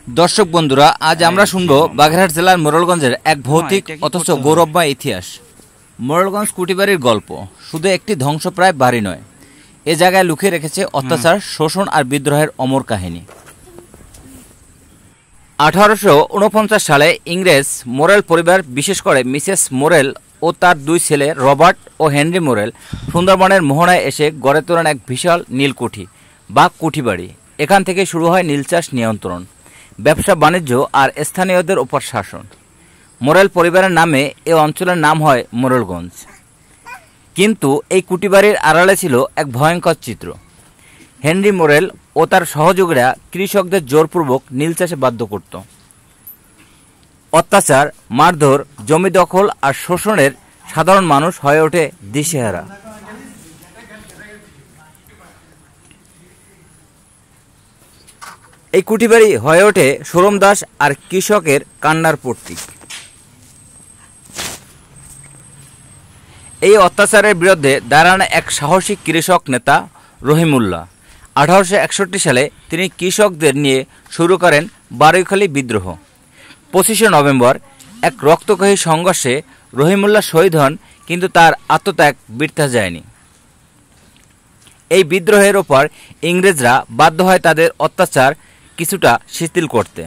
দর্শক বন্ধুরা, আজ আমরা শুনবো বাগেরহাট জেলার মোরেলগঞ্জের এক ভৌতিক অথচ গৌরবময় ইতিহাস। মোরেলগঞ্জ কুটিবাড়ির গল্প শুধু একটি ধ্বংসপ্রায় বাড়ি নয়, এ জায়গায় লুকিয়ে রেখেছে অত্যাচার, শোষণ আর বিদ্রোহের অমর কাহিনী। 1849 সালে ইংরেজ মোরেল পরিবার, বিশেষ করে মিসেস মোরেল ও তার দুই ছেলে রবার্ট ও হেনরি মোরেল সুন্দরবনের মোহনায় এসে গড়ে তোলেন এক বিশাল নীলকুঠি বা কুঠিবাড়ি। এখান থেকে শুরু হয় নীল চাষ, নিয়ন্ত্রণ, ব্যবসা বাণিজ্য আর স্থানীয়দের উপর শাসন। মোরেল পরিবারের নামে এ অঞ্চলের নাম হয় মোরেলগঞ্জ। কিন্তু এই কুটিবাড়ির আড়ালে ছিল এক ভয়ঙ্কর চিত্র। হেনরি মোরেল ও তার সহযোগীরা কৃষকদের জোরপূর্বক নীল চাষে বাধ্য করত। অত্যাচার, মারধর, জমি দখল আর শোষণের সাধারণ মানুষ হয়ে ওঠে দিশেহারা। এই কুঠিবাড়ি হয়ে ওঠে সোরমদাস আর কৃষকের কান্নার প্রতীক। এই অত্যাচারের বিরুদ্ধে দাঁড়ান এক সাহসী কৃষক নেতা রহিমুল্লাহ। 1861 সালে তিনি কৃষকদের নিয়ে শুরু করেন বারৈখালী বিদ্রোহ। 25শে নভেম্বর এক রক্তক্ষয়ী সংঘর্ষে রহিমুল্লাহ শহীদ হন, কিন্তু তার আত্মত্যাগ বৃথা যায়নি। এই বিদ্রোহের ওপর ইংরেজরা বাধ্য হয় তাদের অত্যাচার কিছুটা শিথিল করতে,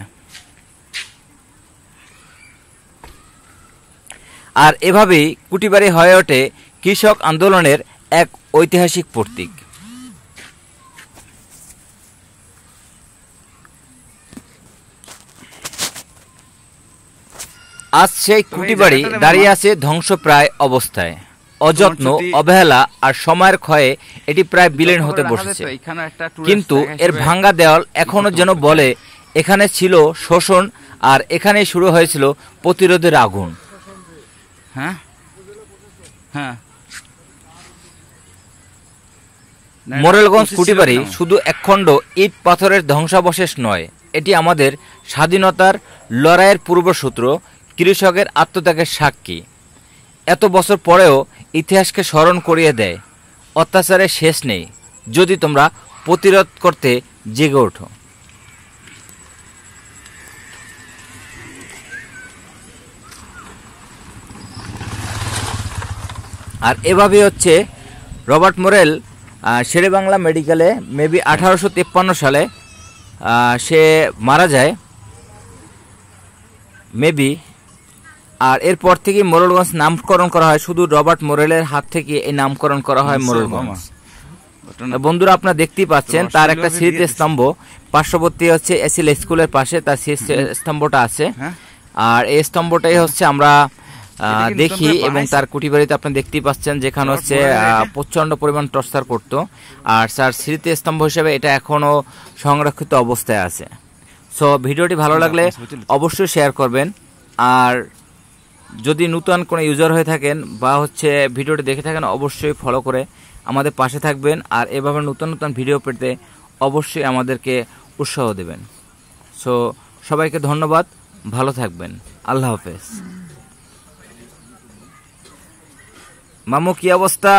আর এভাবেই কুটিবাড়ি হয়ে ওঠে কৃষক আন্দোলনের এক ঐতিহাসিক প্রতীক। আজ সেই কুটিবাড়ি দাঁড়িয়ে আছে ধ্বংসপ্রায় অবস্থায়। অযত্ন, অবহেলা আর সময়ের ক্ষয়ে এটি প্রায় বিলীন হতে বসেছে। কিন্তু এর ভাঙ্গা দেওয়াল এখনো যেন বলে, এখানে ছিল শোষণ আর এখানেই শুরু হয়েছিল প্রতিরোধের আগুন। হ্যাঁ হ্যাঁ, মোরেলগঞ্জ কুটিবাড়ি শুধু একখণ্ড ইট পাথরের ধ্বংসাবশেষ নয়, এটি আমাদের স্বাধীনতার লড়াইয়ের পূর্বসূত্র, কৃষকের আত্মত্যাগের সাক্ষী। এত বছর পরেও ইতিহাসকে স্মরণ করিয়ে দেয়, অত্যাচারের শেষ নেই যদি তোমরা প্রতিরোধ করতে জেগে ওঠো। আর এভাবে হচ্ছে রবার্ট মোরেল শেরেবাংলা মেডিকেলে মেবি 1853 সালে সে মারা যায় মেবি। আর এরপর থেকে মোরেলগঞ্জ নামকরণ করা হয়, শুধু রবার্ট মোরেলের হাত থেকে এই নামকরণ করা হয় মোরেলগঞ্জ। বন্ধুরা, আপনারা দেখতেই পাচ্ছেন তার একটা স্মৃতিস্তম্ভ পার্শ্ববর্তী হচ্ছে এসএল স্কুলের পাশে তার স্তম্ভটা আছে। আর এই স্তম্ভটাই হচ্ছে আমরা দেখি, এবং তার কুটিবাড়িতে আপনারা দেখতেই পাচ্ছেন যেখানে হচ্ছে প্রচন্ড পরিমাণ টর্চার করতো। আর তার স্মৃতিস্তম্ভ হিসেবে এটা এখনো সংরক্ষিত অবস্থায় আছে। সো ভিডিওটি ভালো লাগলে অবশ্যই শেয়ার করবেন। আর যদি নতুন কোনো ইউজার হয়ে থাকেন বা হচ্ছে ভিডিওটি দেখে থাকেন, অবশ্যই ফলো করে আমাদের পাশে থাকবেন। আর এভাবে নতুন নতুন ভিডিও পেতে অবশ্যই আমাদেরকে উৎসাহ দেবেন। সো সবাইকে ধন্যবাদ, ভালো থাকবেন, আল্লাহ হাফেজ। মামু, কি অবস্থা?